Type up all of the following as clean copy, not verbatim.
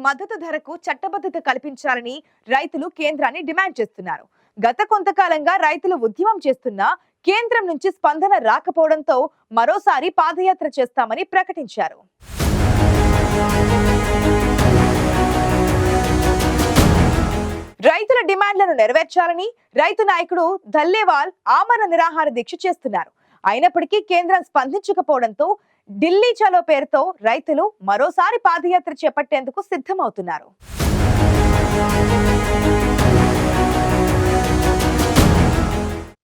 మద్దతు ధరకు చట్టబద్ధత కల్పించాలని రైతులు కేంద్రాన్ని డిమాండ్ చేస్తున్నారు. గత కొంతకాలంగా రైతులు ఉద్యమం చేస్తున్నా కేంద్రం నుంచి స్పందన రాకపోవడంతో మరోసారి పాదయాత్ర చేస్తామని ప్రకటించారు. రైతుల డిమాండ్లను నెరవేర్చాలని రైతు నాయకుడు దల్లేవాల్ ఆమరణ నిరాహార దీక్ష చేస్తున్నారు. అయినప్పటికీ కేంద్రం స్పందించకపోవడంతో ఢిల్లీ చలో పేరుతో రైతులు మరోసారి పాదయాత్ర చేపట్టేందుకు సిద్ధమవుతున్నారు.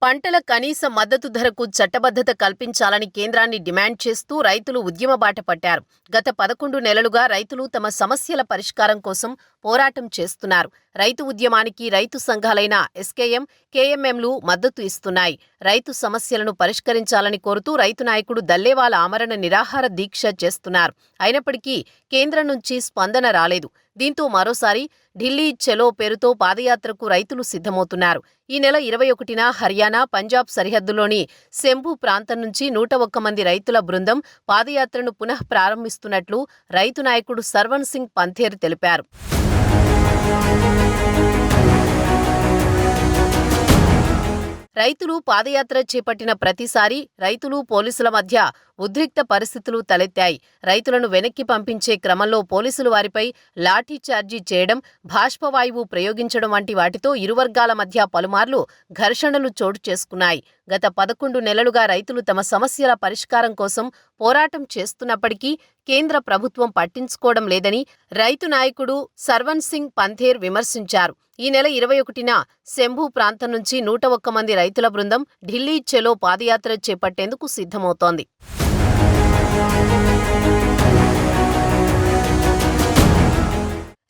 పంటల కనీస మద్దతు ధరకు చట్టబద్ధత కల్పించాలని కేంద్రాన్ని డిమాండ్ చేస్తూ రైతులు ఉద్యమ బాట పట్టారు. గత 11 నెలలుగా రైతులు తమ సమస్యల పరిష్కారం కోసం పోరాటం చేస్తున్నారు. రైతు ఉద్యమానికి రైతు సంఘాలైన ఎస్కేఎం, కేఎంఎంలు మద్దతు ఇస్తున్నాయి. రైతు సమస్యలను పరిష్కరించాలని కోరుతూ రైతు నాయకుడు దల్లేవాల్ ఆమరణ నిరాహార దీక్ష చేస్తున్నారు. అయినప్పటికీ కేంద్రం నుంచి స్పందన రాలేదు. దీంతో మరోసారి ఢిల్లీ చలో పేరుతో పాదయాత్రకు రైతులు సిద్ధమవుతున్నారు. ఈ నెల 21న హర్యానా, పంజాబ్ సరిహద్దులోని శంభు ప్రాంతం నుంచి 101 మంది రైతుల బృందం పాదయాత్రను పునః ప్రారంభిస్తున్నట్లు రైతు నాయకుడు సర్వన్ సింగ్ పంథేర్ తెలిపారు. రైతులు పాదయాత్ర చేపట్టిన ప్రతిసారి రైతులు, పోలీసుల మధ్య ఉద్రిక్త పరిస్థితులు తలెత్తాయి. రైతులను వెనక్కి పంపించే క్రమంలో పోలీసులు వారిపై లాఠీ చార్జీ చేయడం, బాష్పవాయువు ప్రయోగించడం వంటి వాటితో ఇరు వర్గాల మధ్య పలుమార్లు ఘర్షణలు చోటు చేసుకున్నాయి. గత 11 నెలలుగా రైతులు తమ సమస్యల పరిష్కారం కోసం పోరాటం చేస్తున్నప్పటికీ కేంద్ర ప్రభుత్వం పట్టించుకోవడం లేదని రైతు నాయకుడు సర్వన్ సింగ్ పంథేర్ విమర్శించారు. ఈ నెల 21న శంభు ప్రాంతం నుంచి 101 మంది రైతుల బృందం ఢిల్లీ చలో పాదయాత్ర చేపట్టేందుకు సిద్ధమవుతోంది.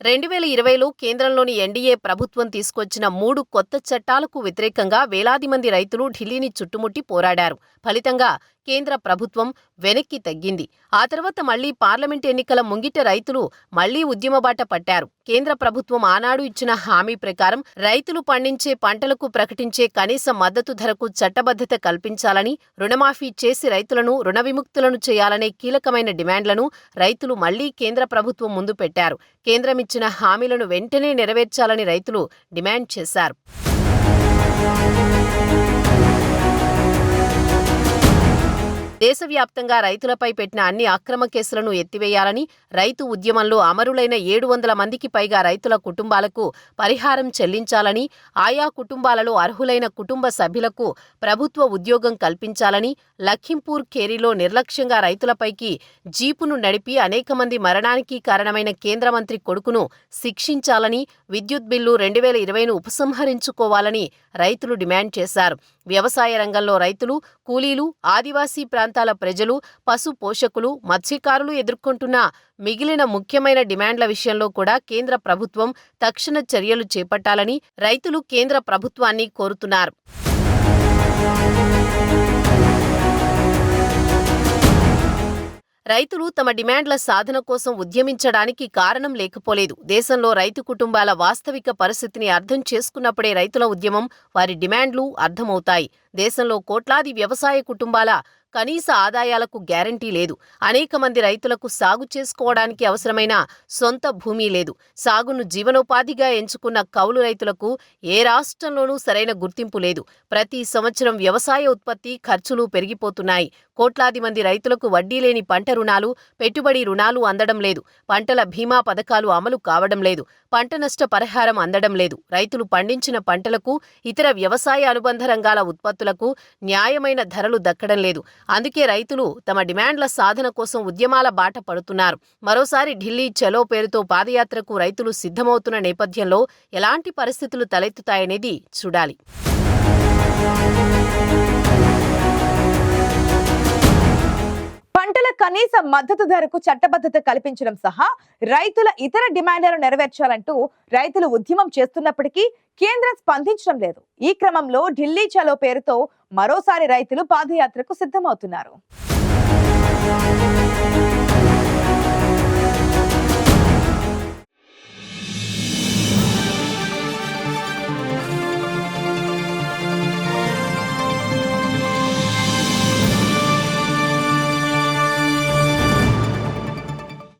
2020లో కేంద్రంలోని ఎన్డీఏ ప్రభుత్వం తీసుకొచ్చిన 3 కొత్త చట్టాలకు వ్యతిరేకంగా వేలాది మంది రైతులు ఢిల్లీని చుట్టుముట్టి పోరాడారు. ఫలితంగా కేంద్ర ప్రభుత్వం వెనక్కి తగ్గింది. ఆ తర్వాత మళ్లీ పార్లమెంట్ ఎన్నికల ముంగిట రైతులు మళ్లీ ఉద్యమబాట పట్టారు. కేంద్ర ప్రభుత్వం ఆనాడు ఇచ్చిన హామీ ప్రకారం రైతులు పండించే పంటలకు ప్రకటించే కనీస మద్దతు ధరకు చట్టబద్ధత కల్పించాలని, రుణమాఫీ చేసి రైతులను రుణ విముక్తులను చేయాలనే కీలకమైన డిమాండ్లను రైతులు మళ్లీ కేంద్ర ప్రభుత్వం ముందు పెట్టారు. కేంద్రం ఇచ్చిన హామీలను వెంటనే నెరవేర్చాలని రైతులు డిమాండ్ చేశారు. దేశవ్యాప్తంగా రైతులపై పెట్టిన అన్ని అక్రమ కేసులను ఎత్తివేయాలని, రైతు ఉద్యమంలో అమరులైన 700 మందికి పైగా రైతుల కుటుంబాలకు పరిహారం చెల్లించాలని, ఆయా కుటుంబాలలో అర్హులైన కుటుంబ సభ్యులకు ప్రభుత్వ ఉద్యోగం కల్పించాలని, లఖింపూర్ ఖేరిలో నిర్లక్ష్యంగా రైతులపైకి జీపును నడిపి అనేక మంది మరణానికి కారణమైన కేంద్ర మంత్రి కొడుకును శిక్షించాలని, విద్యుత్ బిల్లు 2020ను ఉపసంహరించుకోవాలని రైతులు డిమాండ్ చేశారు. వ్యవసాయ రంగంలో రైతులు, కూలీలు, ఆదివాసీ ప్రాంతాల ప్రజలు, పశు పోషకులు, మత్స్యకారులు ఎదుర్కొంటున్న మిగిలిన ముఖ్యమైన డిమాండ్ల విషయంలో కూడా కేంద్ర ప్రభుత్వం తక్షణ చర్యలు చేపట్టాలని రైతులు కేంద్ర ప్రభుత్వాన్ని కోరుతున్నారు. రైతులు తమ డిమాండ్ల సాధన కోసం ఉద్యమించడానికి కారణం లేకపోలేదు. దేశంలో రైతు కుటుంబాల వాస్తవిక పరిస్థితిని అర్థం చేసుకున్నప్పుడే రైతుల ఉద్యమం, వారి డిమాండ్లు అర్థమవుతాయి. దేశంలో కోట్లాది వ్యవసాయ కుటుంబాల కనీస ఆదాయాలకు గ్యారంటీ లేదు. అనేక మంది రైతులకు సాగు చేసుకోవడానికి అవసరమైన సొంత భూమి లేదు. సాగును జీవనోపాధిగా ఎంచుకున్న కౌలు రైతులకు ఏ రాష్ట్రంలోనూ సరైన గుర్తింపు లేదు. ప్రతి సంవత్సరం వ్యవసాయ ఉత్పత్తి ఖర్చులు పెరిగిపోతున్నాయి. కోట్లాది మంది రైతులకు వడ్డీ లేని పంట రుణాలు, పెట్టుబడి రుణాలు అందడం లేదు. పంటల బీమా పథకాలు అమలు కావడం లేదు. పంట నష్ట పరిహారం అందడం లేదు. రైతులు పండించిన పంటలకు, ఇతర వ్యవసాయ అనుబంధ రంగాల ఉత్పత్తులకు న్యాయమైన ధరలు దక్కడం లేదు. అందుకే రైతులు తమ డిమాండ్ల సాధన కోసం ఉద్యమాల బాట పడుతున్నారు. మరోసారి ఢిల్లీ చలో పేరుతో పాదయాత్రకు రైతులు సిద్ధమవుతున్న నేపథ్యంలో ఎలాంటి పరిస్థితులు తలెత్తుతాయనేది చూడాలి. పంటల కనీస మద్దతు ధరకు చట్టబద్ధత కల్పించడం సహా రైతుల ఇతర డిమాండ్లను నెరవేర్చాలంటూ రైతులు ఉద్యమం చేస్తున్నప్పటికీ కేంద్రం స్పందించడం లేదు. ఈ క్రమంలో ఢిల్లీ చలో పేరుతో మరోసారి రైతులు పాదయాత్రకు సిద్ధమవుతున్నారు.